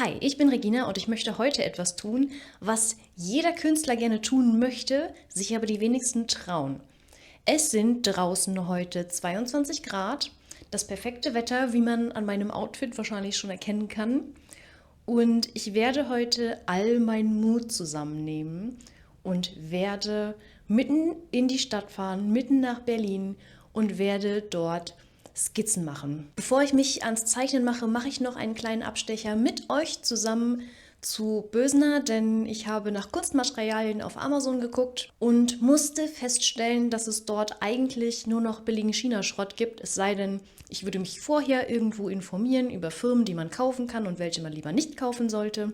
Hi, ich bin Regina und ich möchte heute etwas tun, was jeder Künstler gerne tun möchte, sich aber die wenigsten trauen. Es sind draußen heute 22 Grad, das perfekte Wetter, wie man an meinem Outfit wahrscheinlich schon erkennen kann. Und ich werde heute all meinen Mut zusammennehmen und werde mitten in die Stadt fahren, mitten nach Berlin und werde dort Skizzen machen. Bevor ich mich ans Zeichnen mache, mache ich noch einen kleinen Abstecher mit euch zusammen zu Bösener, denn ich habe nach Kunstmaterialien auf Amazon geguckt und musste feststellen, dass es dort eigentlich nur noch billigen China-Schrott gibt, es sei denn, ich würde mich vorher irgendwo informieren über Firmen, die man kaufen kann und welche man lieber nicht kaufen sollte.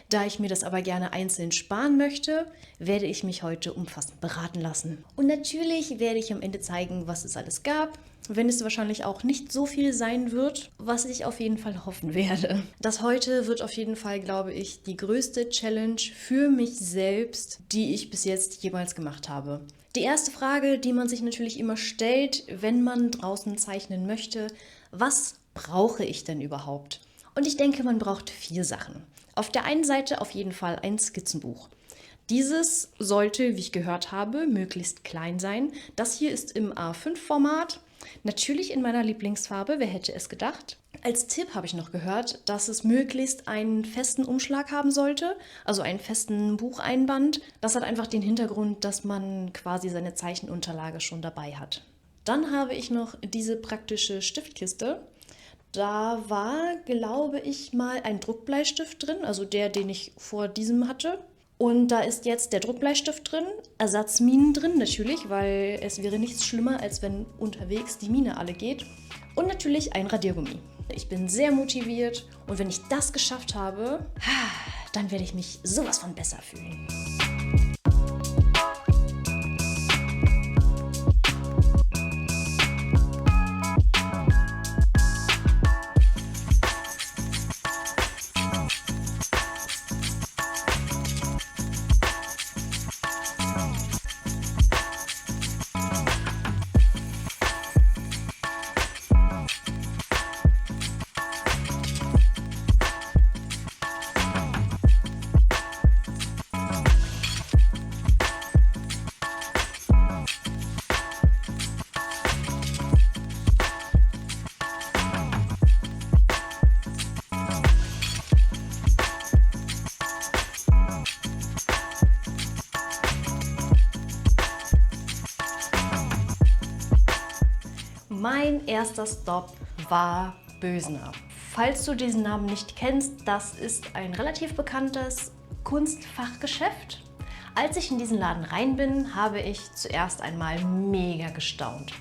Da ich mir das aber gerne einzeln sparen möchte, werde ich mich heute umfassend beraten lassen. Und natürlich werde ich am Ende zeigen, was es alles gab, wenn es wahrscheinlich auch nicht so viel sein wird, was ich auf jeden Fall hoffen werde. Das heute wird auf jeden Fall, glaube ich, die größte Challenge für mich selbst, die ich bis jetzt jemals gemacht habe. Die erste Frage, die man sich natürlich immer stellt, wenn man draußen zeichnen möchte: Was brauche ich denn überhaupt? Und ich denke, man braucht 4 Sachen. Auf der einen Seite auf jeden Fall ein Skizzenbuch. Dieses sollte, wie ich gehört habe, möglichst klein sein. Das hier ist im A5-Format. Natürlich in meiner Lieblingsfarbe, wer hätte es gedacht. Als Tipp habe ich noch gehört, dass es möglichst einen festen Umschlag haben sollte, also einen festen Bucheinband. Das hat einfach den Hintergrund, dass man quasi seine Zeichenunterlage schon dabei hat. Dann habe ich noch diese praktische Stiftkiste. Da war, glaube ich, mal ein Druckbleistift drin, also der, den ich vor diesem hatte. Und da ist jetzt der Druckbleistift drin, Ersatzminen drin natürlich, weil es wäre nichts schlimmer, als wenn unterwegs die Mine alle geht. Und natürlich ein Radiergummi. Ich bin sehr motiviert und wenn ich das geschafft habe, dann werde ich mich sowas von besser fühlen. Mein erster Stop war Bösener. Falls du diesen Namen nicht kennst, das ist ein relativ bekanntes Kunstfachgeschäft. Als ich in diesen Laden rein bin, habe ich zuerst einmal mega gestaunt.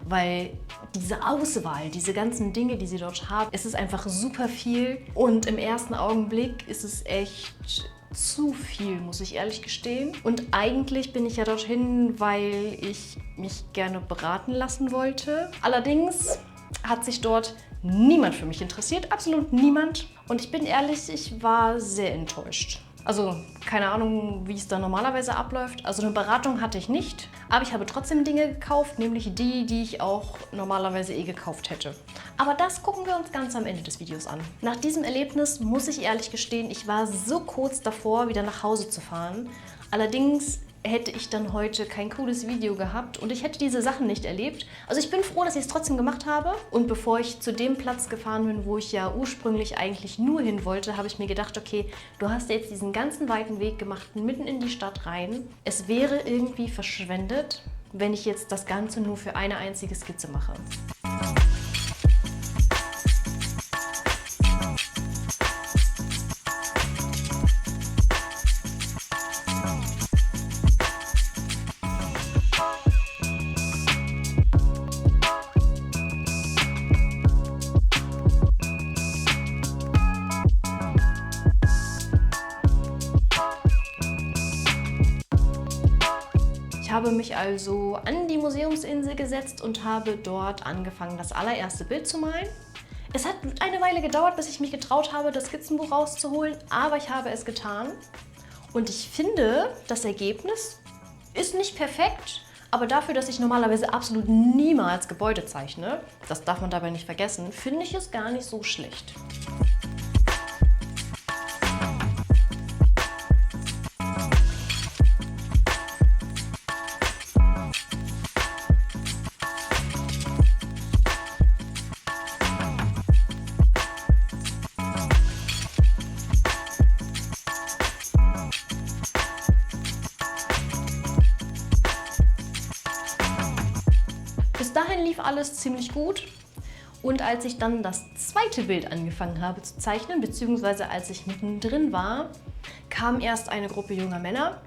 Weil diese Auswahl, diese ganzen Dinge, die sie dort haben, es ist einfach super viel. Und im ersten Augenblick ist es echt zu viel, muss ich ehrlich gestehen. Und eigentlich bin ich ja dorthin, weil ich mich gerne beraten lassen wollte. Allerdings hat sich dort niemand für mich interessiert, absolut niemand. Und ich bin ehrlich, ich war sehr enttäuscht. Also keine Ahnung, wie es da normalerweise abläuft. Also eine Beratung hatte ich nicht, aber ich habe trotzdem Dinge gekauft, nämlich die, die ich auch normalerweise gekauft hätte. Aber das gucken wir uns ganz am Ende des Videos an. Nach diesem Erlebnis muss ich ehrlich gestehen, ich war so kurz davor, wieder nach Hause zu fahren. Allerdings hätte ich dann heute kein cooles Video gehabt und ich hätte diese Sachen nicht erlebt. Also ich bin froh, dass ich es trotzdem gemacht habe. Und bevor ich zu dem Platz gefahren bin, wo ich ja ursprünglich eigentlich nur hin wollte, habe ich mir gedacht, okay, du hast jetzt diesen ganzen weiten Weg gemacht, mitten in die Stadt rein. Es wäre irgendwie verschwendet, wenn ich jetzt das Ganze nur für eine einzige Skizze mache. Ich habe mich also an die Museumsinsel gesetzt und habe dort angefangen, das allererste Bild zu malen. Es hat eine Weile gedauert, bis ich mich getraut habe, das Skizzenbuch rauszuholen, aber ich habe es getan. Und ich finde, das Ergebnis ist nicht perfekt, aber dafür, dass ich normalerweise absolut niemals Gebäude zeichne, das darf man dabei nicht vergessen, finde ich es gar nicht so schlecht. lief alles ziemlich gut. Und als ich dann das zweite Bild angefangen habe zu zeichnen, beziehungsweise als ich mittendrin war, kam erst eine Gruppe junger Männer.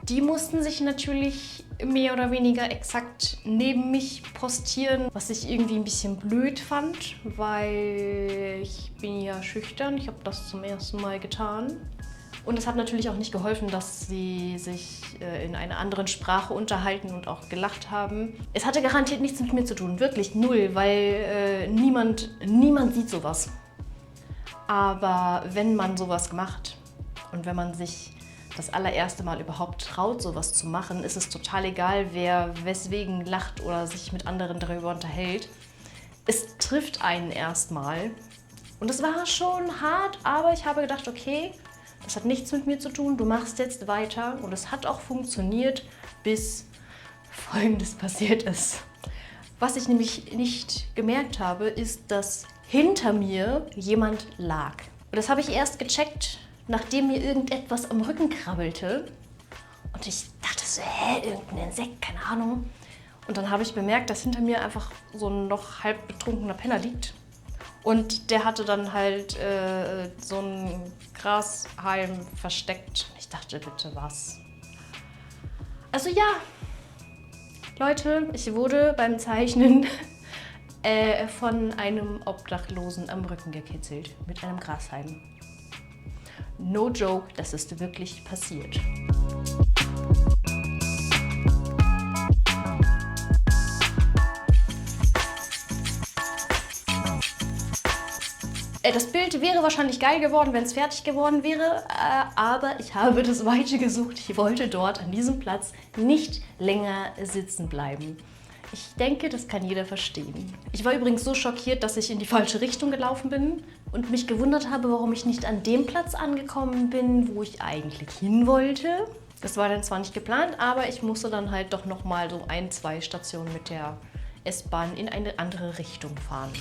Die mussten sich natürlich mehr oder weniger exakt neben mich postieren, was ich irgendwie ein bisschen blöd fand, weil ich bin ja schüchtern. Ich habe das zum ersten Mal getan. Und es hat natürlich auch nicht geholfen, dass sie sich in einer anderen Sprache unterhalten und auch gelacht haben. Es hatte garantiert nichts mit mir zu tun, wirklich null, weil niemand sieht sowas. Aber wenn man sowas macht und wenn man sich das allererste Mal überhaupt traut, sowas zu machen, ist es total egal, wer weswegen lacht oder sich mit anderen darüber unterhält. Es trifft einen erstmal. Und es war schon hart, aber ich habe gedacht, okay, das hat nichts mit mir zu tun, du machst jetzt weiter. Und es hat auch funktioniert, bis Folgendes passiert ist. Was ich nämlich nicht gemerkt habe, ist, dass hinter mir jemand lag. Und das habe ich erst gecheckt, nachdem mir irgendetwas am Rücken krabbelte. Und ich dachte so, irgendein Insekt, keine Ahnung. Und dann habe ich bemerkt, dass hinter mir einfach so ein noch halb betrunkener Penner liegt. Und der hatte dann halt so einen Grashalm versteckt. Ich dachte, bitte was? Also ja, Leute, ich wurde beim Zeichnen von einem Obdachlosen am Rücken gekitzelt mit einem Grashalm. No joke, das ist wirklich passiert. Das Bild wäre wahrscheinlich geil geworden, wenn es fertig geworden wäre, aber ich habe das Weite gesucht. Ich wollte dort an diesem Platz nicht länger sitzen bleiben. Ich denke, das kann jeder verstehen. Ich war übrigens so schockiert, dass ich in die falsche Richtung gelaufen bin und mich gewundert habe, warum ich nicht an dem Platz angekommen bin, wo ich eigentlich hin wollte. Das war dann zwar nicht geplant, aber ich musste dann halt doch noch mal so 1-2 Stationen mit der S-Bahn in eine andere Richtung fahren.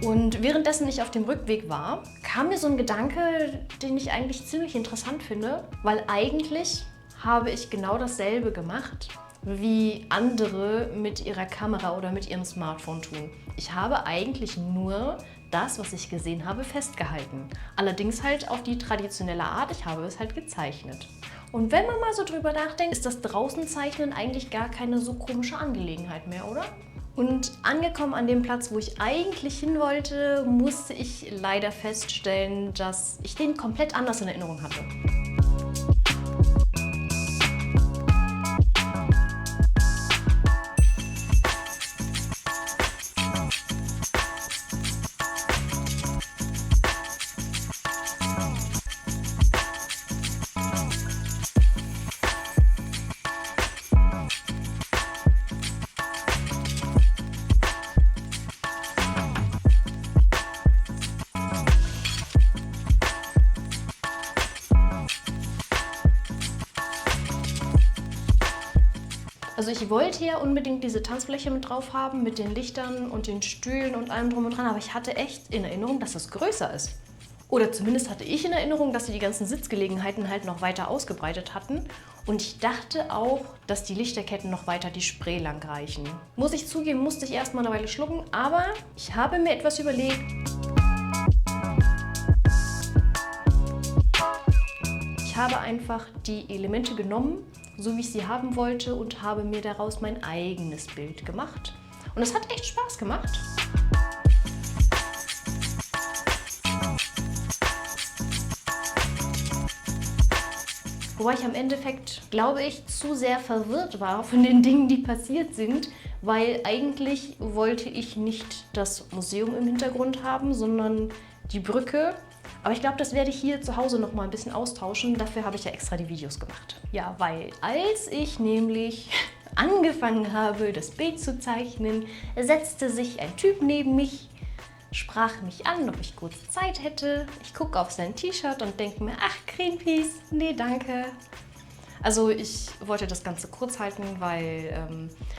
Und währenddessen ich auf dem Rückweg war, kam mir so ein Gedanke, den ich eigentlich ziemlich interessant finde, weil eigentlich habe ich genau dasselbe gemacht, wie andere mit ihrer Kamera oder mit ihrem Smartphone tun. Ich habe eigentlich nur das, was ich gesehen habe, festgehalten. Allerdings halt auf die traditionelle Art, ich habe es halt gezeichnet. Und wenn man mal so drüber nachdenkt, ist das Draußenzeichnen eigentlich gar keine so komische Angelegenheit mehr, oder? Und angekommen an dem Platz, wo ich eigentlich hin wollte, musste ich leider feststellen, dass ich den komplett anders in Erinnerung hatte. Also ich wollte ja unbedingt diese Tanzfläche mit drauf haben, mit den Lichtern und den Stühlen und allem drum und dran, aber ich hatte echt in Erinnerung, dass es größer ist. Oder zumindest hatte ich in Erinnerung, dass sie die ganzen Sitzgelegenheiten halt noch weiter ausgebreitet hatten. Und ich dachte auch, dass die Lichterketten noch weiter die Spree lang reichen. Muss ich zugeben, musste ich erstmal eine Weile schlucken, aber ich habe mir etwas überlegt. Ich habe einfach die Elemente genommen, so wie ich sie haben wollte, und habe mir daraus mein eigenes Bild gemacht. Und es hat echt Spaß gemacht. Wobei ich am Endeffekt, glaube ich, zu sehr verwirrt war von den Dingen, die passiert sind, weil eigentlich wollte ich nicht das Museum im Hintergrund haben, sondern die Brücke. Aber ich glaube, das werde ich hier zu Hause noch mal ein bisschen austauschen. Dafür habe ich ja extra die Videos gemacht. Ja, weil als ich nämlich angefangen habe, das Bild zu zeichnen, setzte sich ein Typ neben mich, sprach mich an, ob ich kurz Zeit hätte. Ich gucke auf sein T-Shirt und denke mir, ach, Greenpeace, nee, danke. Also ich wollte das Ganze kurz halten, weil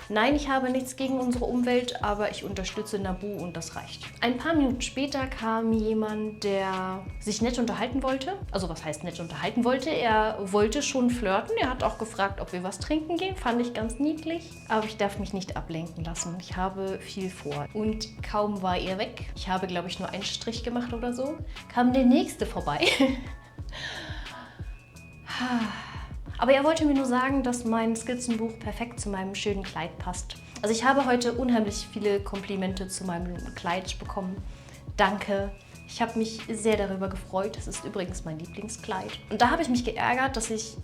nein, ich habe nichts gegen unsere Umwelt, aber ich unterstütze NABU und das reicht. Ein paar Minuten später kam jemand, der sich nett unterhalten wollte. Also was heißt nett unterhalten wollte? Er wollte schon flirten. Er hat auch gefragt, ob wir was trinken gehen. Fand ich ganz niedlich. Aber ich darf mich nicht ablenken lassen. Ich habe viel vor. Und kaum war er weg, ich habe glaube ich nur einen Strich gemacht oder so, kam der nächste vorbei. Aber er wollte mir nur sagen, dass mein Skizzenbuch perfekt zu meinem schönen Kleid passt. Also ich habe heute unheimlich viele Komplimente zu meinem Kleid bekommen. Danke. Ich habe mich sehr darüber gefreut. Das ist übrigens mein Lieblingskleid. Und da habe ich mich geärgert, dass ich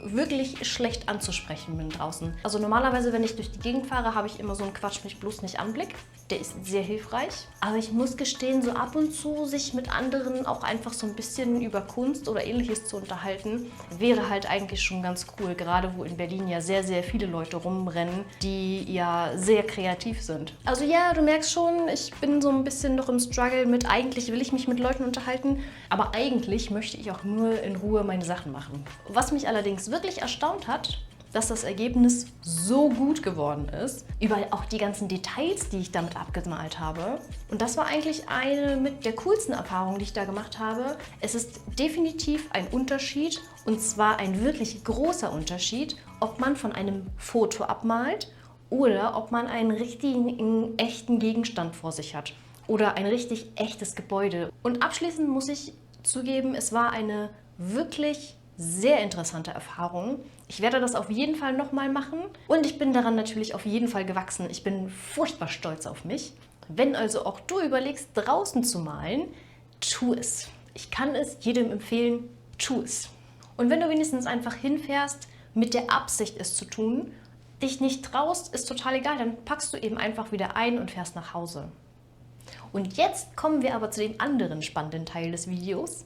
wirklich schlecht anzusprechen bin draußen. Also normalerweise, wenn ich durch die Gegend fahre, habe ich immer so einen Quatsch mich bloß nicht Anblick. Der ist sehr hilfreich. Aber ich muss gestehen, so ab und zu sich mit anderen auch einfach so ein bisschen über Kunst oder Ähnliches zu unterhalten, wäre halt eigentlich schon ganz cool. Gerade wo in Berlin ja sehr, sehr viele Leute rumrennen, die ja sehr kreativ sind. Also ja, du merkst schon, ich bin so ein bisschen noch im Struggle mit, eigentlich will ich mich mit Leuten unterhalten, aber eigentlich möchte ich auch nur in Ruhe meine Sachen machen. Was mich allerdings wirklich erstaunt hat, dass das Ergebnis so gut geworden ist. Überall auch die ganzen Details, die ich damit abgemalt habe. Und das war eigentlich eine mit der coolsten Erfahrungen, die ich da gemacht habe. Es ist definitiv ein Unterschied, und zwar ein wirklich großer Unterschied, ob man von einem Foto abmalt oder ob man einen richtigen, echten Gegenstand vor sich hat. Oder ein richtig echtes Gebäude. Und abschließend muss ich zugeben, es war eine wirklich sehr interessante Erfahrung. Ich werde das auf jeden Fall nochmal machen und ich bin daran natürlich auf jeden Fall gewachsen. Ich bin furchtbar stolz auf mich. Wenn also auch du überlegst, draußen zu malen, tu es. Ich kann es jedem empfehlen, tu es. Und wenn du wenigstens einfach hinfährst, mit der Absicht es zu tun, dich nicht traust, ist total egal, dann packst du eben einfach wieder ein und fährst nach Hause. Und jetzt kommen wir aber zu dem anderen spannenden Teil des Videos.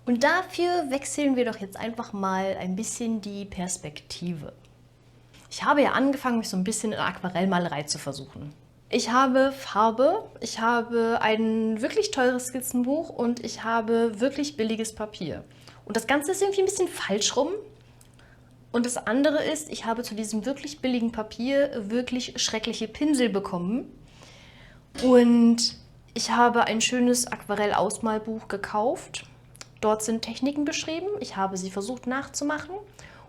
Und dafür wechseln wir doch jetzt einfach mal ein bisschen die Perspektive. Ich habe ja angefangen, mich so ein bisschen in Aquarellmalerei zu versuchen. Ich habe Farbe, ich habe ein wirklich teures Skizzenbuch und ich habe wirklich billiges Papier. Und das Ganze ist irgendwie ein bisschen falsch rum. Und das andere ist, ich habe zu diesem wirklich billigen Papier wirklich schreckliche Pinsel bekommen. Und ich habe ein schönes Aquarell-Ausmalbuch gekauft. Dort sind Techniken beschrieben. Ich habe sie versucht nachzumachen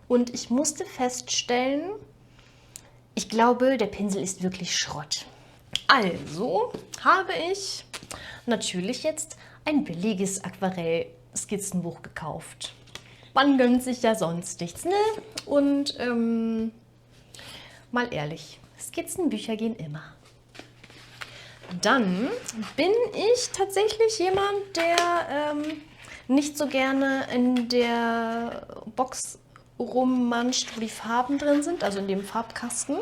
und ich musste feststellen, ich glaube, der Pinsel ist wirklich Schrott. Also habe ich natürlich jetzt ein billiges Aquarell-Skizzenbuch gekauft. Man gönnt sich ja sonst nichts, ne? Und mal ehrlich, Skizzenbücher gehen immer. Dann bin ich tatsächlich jemand, der nicht so gerne in der Box rummanscht, wo die Farben drin sind, also in dem Farbkasten.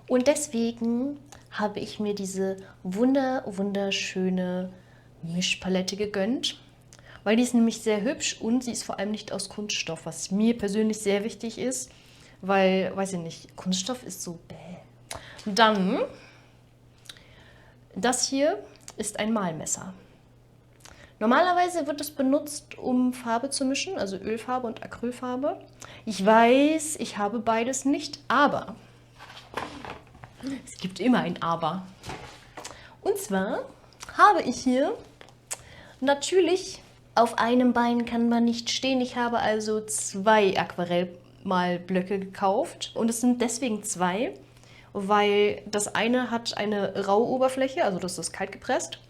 Und deswegen habe ich mir diese wunderschöne Mischpalette gegönnt, weil die ist nämlich sehr hübsch und sie ist vor allem nicht aus Kunststoff, was mir persönlich sehr wichtig ist, weil, weiß ich nicht, Kunststoff ist so bäh. Dann, das hier ist ein Malmesser. Normalerweise wird es benutzt, um Farbe zu mischen, also Ölfarbe und Acrylfarbe. Ich weiß, ich habe beides nicht, aber es gibt immer ein Aber. Und zwar habe ich hier natürlich, auf einem Bein kann man nicht stehen. Ich habe also 2 Aquarellmalblöcke gekauft und es sind deswegen 2, weil das eine hat eine raue Oberfläche, also das ist kalt gepresst.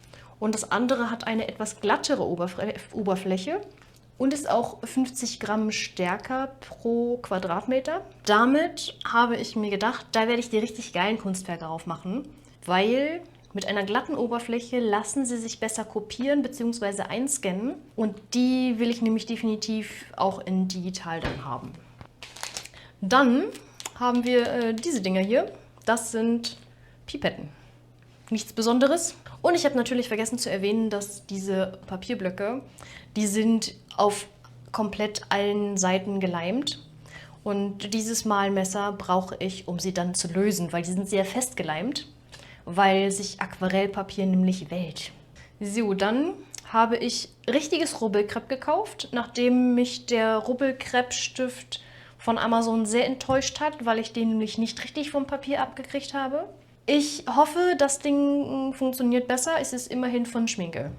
Und das andere hat eine etwas glattere Oberfläche und ist auch 50 Gramm stärker pro Quadratmeter. Damit habe ich mir gedacht, da werde ich die richtig geilen Kunstwerke aufmachen, weil mit einer glatten Oberfläche lassen sie sich besser kopieren bzw. einscannen. Und die will ich nämlich definitiv auch in digital dann haben. Dann haben wir diese Dinger hier. Das sind Pipetten. Nichts Besonderes. Und ich habe natürlich vergessen zu erwähnen, dass diese Papierblöcke, die sind auf komplett allen Seiten geleimt. Und dieses Malmesser brauche ich, um sie dann zu lösen, weil die sind sehr fest geleimt, weil sich Aquarellpapier nämlich wellt. So, dann habe ich richtiges Rubbelkrepp gekauft, nachdem mich der Rubbelkrepp-Stift von Amazon sehr enttäuscht hat, weil ich den nämlich nicht richtig vom Papier abgekriegt habe. Ich hoffe, das Ding funktioniert besser. Es ist immerhin von Schminke.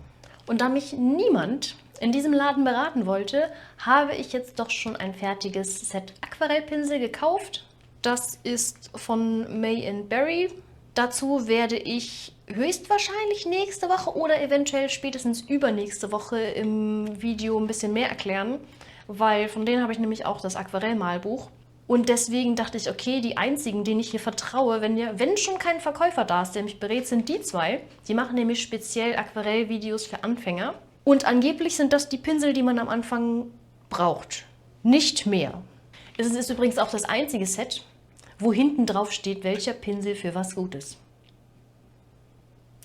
Und da mich niemand in diesem Laden beraten wollte, habe ich jetzt doch schon ein fertiges Set Aquarellpinsel gekauft. Das ist von May & Berry. Dazu werde ich höchstwahrscheinlich nächste Woche oder eventuell spätestens übernächste Woche im Video ein bisschen mehr erklären, weil von denen habe ich nämlich auch das Aquarellmalbuch. Und deswegen dachte ich, okay, die einzigen, denen ich hier vertraue, wenn schon kein Verkäufer da ist, der mich berät, sind die zwei. Die machen nämlich speziell Aquarellvideos für Anfänger. Und angeblich sind das die Pinsel, die man am Anfang braucht. Nicht mehr. Es ist übrigens auch das einzige Set, wo hinten drauf steht, welcher Pinsel für was gut ist.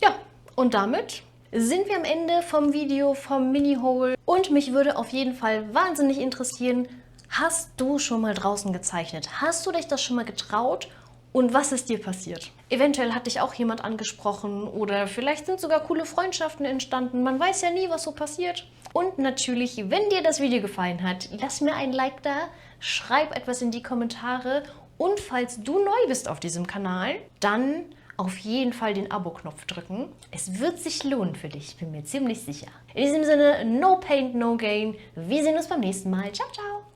Ja, und damit sind wir am Ende vom Video vom Mini-Haul. Und mich würde auf jeden Fall wahnsinnig interessieren, hast du schon mal draußen gezeichnet? Hast du dich das schon mal getraut? Und was ist dir passiert? Eventuell hat dich auch jemand angesprochen oder vielleicht sind sogar coole Freundschaften entstanden. Man weiß ja nie, was so passiert. Und natürlich, wenn dir das Video gefallen hat, lass mir ein Like da, schreib etwas in die Kommentare. Und falls du neu bist auf diesem Kanal, dann auf jeden Fall den Abo-Knopf drücken. Es wird sich lohnen für dich, bin mir ziemlich sicher. In diesem Sinne, no pain, no gain. Wir sehen uns beim nächsten Mal. Ciao, ciao!